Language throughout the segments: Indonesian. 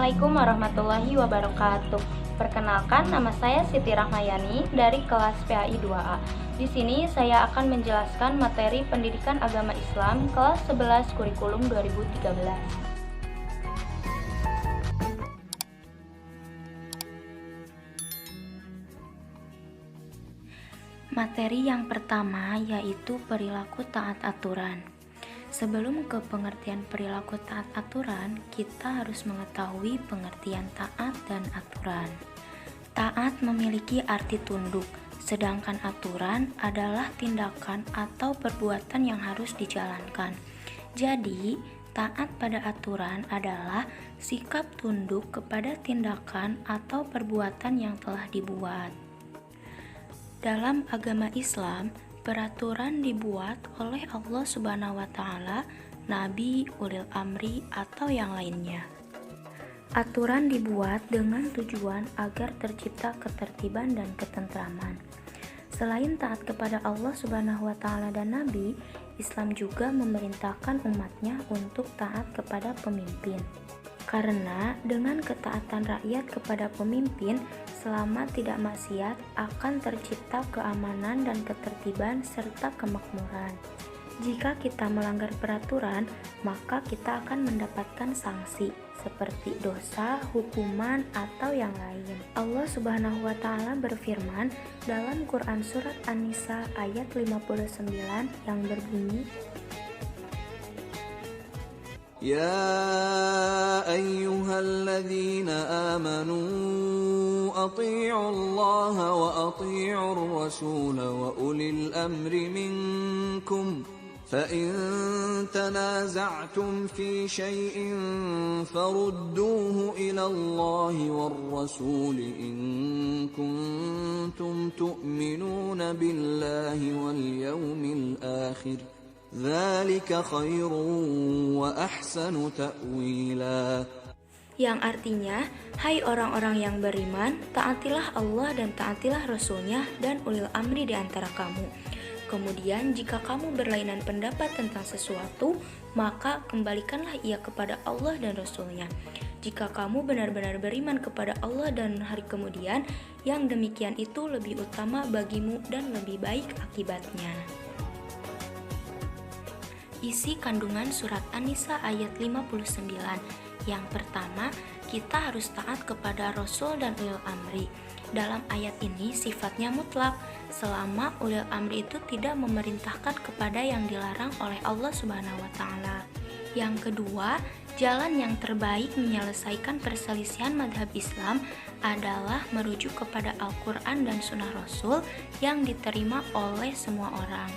Assalamualaikum warahmatullahi wabarakatuh. Perkenalkan, nama saya Siti Rahmayani dari kelas PAI 2A. Di sini saya akan menjelaskan materi pendidikan agama Islam kelas 11 kurikulum 2013. Materi yang pertama yaitu perilaku taat aturan. Sebelum ke pengertian perilaku taat aturan, kita harus mengetahui pengertian taat dan aturan. Taat memiliki arti tunduk, sedangkan aturan adalah tindakan atau perbuatan yang harus dijalankan. Jadi, taat pada aturan adalah sikap tunduk kepada tindakan atau perbuatan yang telah dibuat. Dalam agama Islam, peraturan dibuat oleh Allah Subhanahu wa Ta'ala, Nabi, ulil amri, atau yang lainnya. Aturan dibuat dengan tujuan agar tercipta ketertiban dan ketentraman. Selain taat kepada Allah Subhanahu wa Ta'ala dan Nabi, Islam juga memerintahkan umatnya untuk taat kepada pemimpin. Karena dengan ketaatan rakyat kepada pemimpin, selama tidak maksiat, akan tercipta keamanan dan ketertiban serta kemakmuran. Jika kita melanggar peraturan, maka kita akan mendapatkan sanksi seperti dosa, hukuman, atau yang lain. Allah Subhanahu wa Ta'ala berfirman dalam Quran surat An-Nisa ayat 59 yang berbunyi, يا أيها الذين آمنوا أطيعوا الله وأطيعوا الرسول وأولي الأمر منكم فإن تنازعتم في شيء فردوه إلى الله والرسول إن كنتم تؤمنون بالله واليوم الآخر ذَلِكَ خَيْرٌ وَأَحْسَنُ تَأْوِيلًا. yang artinya, hai orang-orang yang beriman, taatilah Allah dan taatilah Rasul-Nya dan ulil amri di antara kamu. Kemudian jika kamu berlainan pendapat tentang sesuatu, maka kembalikanlah ia kepada Allah dan Rasul-Nya. Jika kamu benar-benar beriman kepada Allah dan hari kemudian, yang demikian itu lebih utama bagimu dan lebih baik akibatnya. Isi kandungan surat An-Nisa ayat 59. Yang pertama, kita harus taat kepada Rasul dan ulil amri. Dalam ayat ini sifatnya mutlak, selama ulil amri itu tidak memerintahkan kepada yang dilarang oleh Allah Subhanahu wa Ta'ala. Yang kedua, jalan yang terbaik menyelesaikan perselisihan madhab Islam adalah merujuk kepada Al-Quran dan Sunnah Rasul yang diterima oleh semua orang.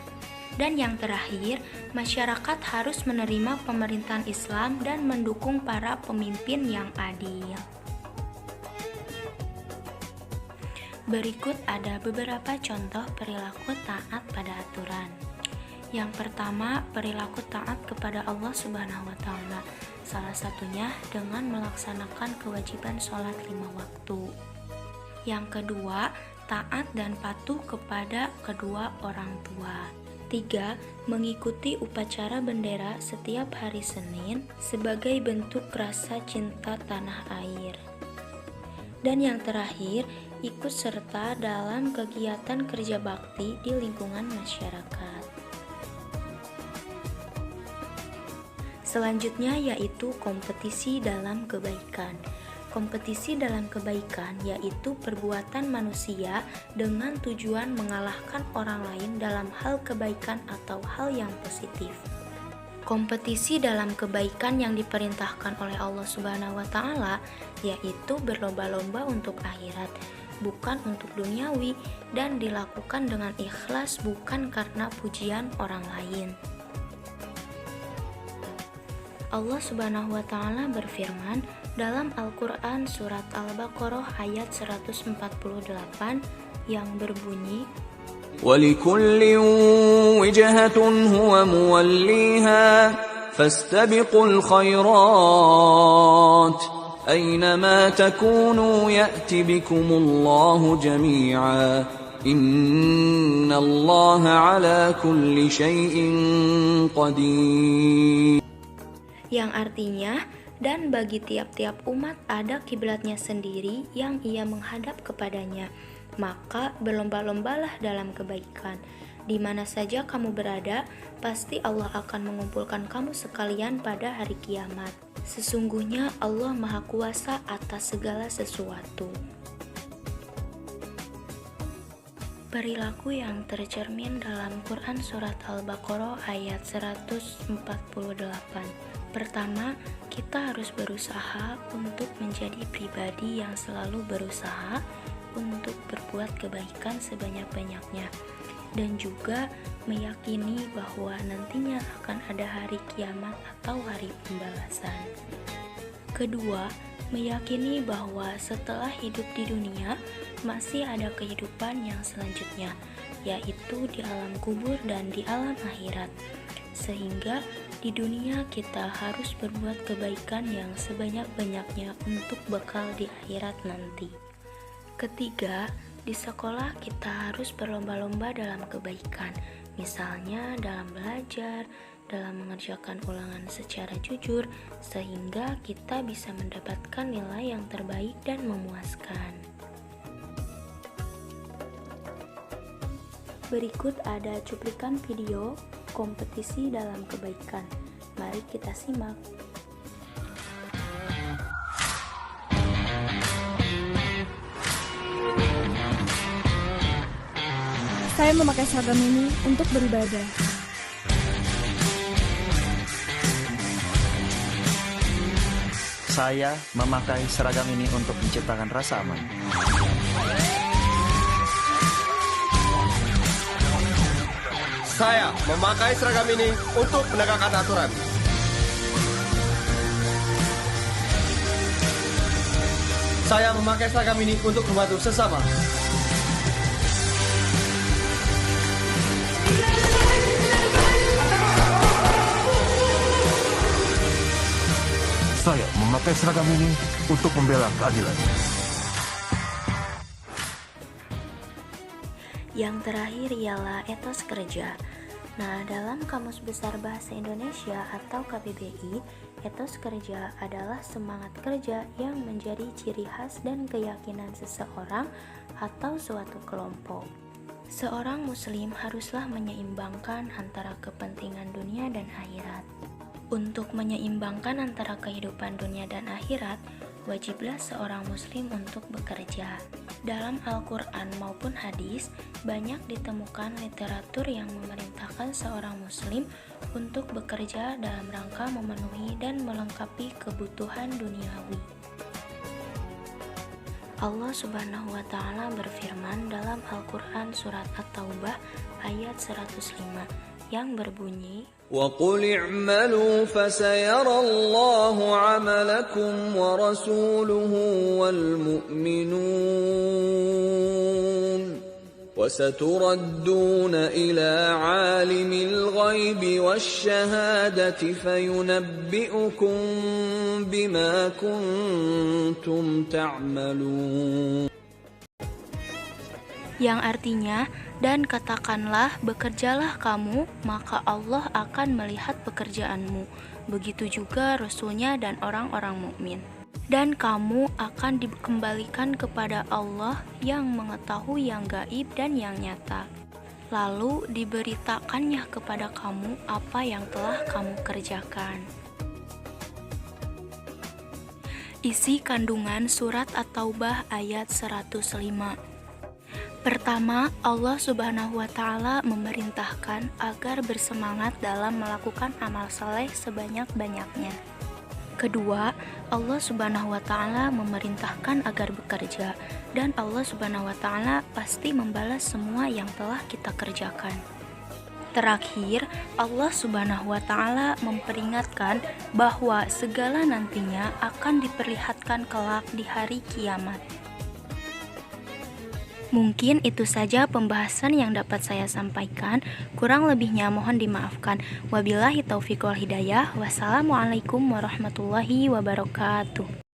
Dan yang terakhir, masyarakat harus menerima pemerintahan Islam dan mendukung para pemimpin yang adil. Berikut ada beberapa contoh perilaku taat pada aturan. Yang pertama, perilaku taat kepada Allah Subhanahu wa Ta'ala. Salah satunya dengan melaksanakan kewajiban sholat 5 waktu. Yang kedua, taat dan patuh kepada kedua orang tua. 3. Mengikuti upacara bendera setiap hari Senin sebagai bentuk rasa cinta tanah air. Dan yang terakhir, ikut serta dalam kegiatan kerja bakti di lingkungan masyarakat. Selanjutnya yaitu kompetisi dalam kebaikan. Kompetisi dalam kebaikan yaitu perbuatan manusia dengan tujuan mengalahkan orang lain dalam hal kebaikan atau hal yang positif. Kompetisi dalam kebaikan yang diperintahkan oleh Allah Subhanahu wa Ta'ala yaitu berlomba-lomba untuk akhirat, bukan untuk duniawi, dan dilakukan dengan ikhlas bukan karena pujian orang lain. Allah Subhanahu wa Ta'ala berfirman dalam Al-Quran surat Al-Baqarah ayat 148 yang berbunyi, وَلِكُلٍّ وِجْهَةٌ هُوَ مُوَلِّيهَا فَاسْتَبِقُوا الْخَيْرَاتِ أَيْنَمَا تَكُونُوا يَأْتِ بِكُمُ اللَّهُ جَمِيعًا إِنَّ اللَّهَ عَلَى كُلِّ شَيْءٍ قَدِيرٌ. yang artinya Dan bagi tiap-tiap umat ada kiblatnya sendiri yang ia menghadap kepadanya. Maka berlomba-lombalah dalam kebaikan. Di mana saja kamu berada, pasti Allah akan mengumpulkan kamu sekalian pada hari kiamat. Sesungguhnya Allah Maha Kuasa atas segala sesuatu. Perilaku yang tercermin dalam Quran Surat Al-Baqarah ayat 148. Pertama, kita harus berusaha untuk menjadi pribadi yang selalu berusaha untuk berbuat kebaikan sebanyak-banyaknya, dan juga meyakini bahwa nantinya akan ada hari kiamat atau hari pembalasan. Kedua, meyakini bahwa setelah hidup di dunia masih ada kehidupan yang selanjutnya, yaitu di alam kubur dan di alam akhirat. Sehingga di dunia kita harus berbuat kebaikan yang sebanyak-banyaknya untuk bekal di akhirat nanti. Ketiga, di sekolah kita harus berlomba-lomba dalam kebaikan, misalnya dalam belajar, dalam mengerjakan ulangan secara jujur, sehingga kita bisa mendapatkan nilai yang terbaik dan memuaskan. Berikut ada cuplikan video kompetisi dalam kebaikan. Mari kita simak. Saya memakai seragam ini untuk beribadah. Saya memakai seragam ini untuk menciptakan rasa aman. Saya memakai seragam ini untuk menegakkan aturan. Saya memakai seragam ini untuk membantu sesama. Saya memakai seragam ini untuk membela keadilan. Yang terakhir ialah etos kerja. Nah, dalam Kamus Besar Bahasa Indonesia atau KBBI, etos kerja adalah semangat kerja yang menjadi ciri khas dan keyakinan seseorang atau suatu kelompok. Seorang muslim haruslah menyeimbangkan antara kepentingan dunia dan akhirat. Untuk menyeimbangkan antara kehidupan dunia dan akhirat, wajiblah seorang muslim untuk bekerja. Dalam Al-Quran maupun hadis, banyak ditemukan literatur yang memerintahkan seorang muslim untuk bekerja dalam rangka memenuhi dan melengkapi kebutuhan duniawi. Allah Subhanahu wa Ta'ala berfirman dalam Al-Quran Surat At-Taubah ayat 105 yang berbunyi, وَقُلِ اعْمَلُوا فَسَيَرَى اللَّهُ عَمَلَكُمْ وَرَسُولُهُ وَالْمُؤْمِنُونَ وَسَتُرَدُّونَ إِلَى عَالِمِ الْغَيْبِ وَالشَّهَادَةِ فَيُنَبِّئُكُم بِمَا كُنتُمْ تَعْمَلُونَ. yang artinya, dan katakanlah bekerjalah kamu, maka Allah akan melihat pekerjaanmu. Begitu juga Rasulnya dan orang-orang mukmin. Dan kamu akan dikembalikan kepada Allah yang mengetahui yang gaib dan yang nyata. Lalu diberitakannya kepada kamu apa yang telah kamu kerjakan. Isi kandungan surat At-Taubah ayat 105. Pertama, Allah Subhanahu wa Ta'ala memerintahkan agar bersemangat dalam melakukan amal saleh sebanyak-banyaknya. Kedua, Allah Subhanahu wa Ta'ala memerintahkan agar bekerja, dan Allah Subhanahu wa Ta'ala pasti membalas semua yang telah kita kerjakan. Terakhir, Allah Subhanahu wa Ta'ala memperingatkan bahwa segala nantinya akan diperlihatkan kelak di hari kiamat. Mungkin itu saja pembahasan yang dapat saya sampaikan. Kurang lebihnya mohon dimaafkan. Wabillahi taufiq wal hidayah. Wassalamualaikum warahmatullahi wabarakatuh.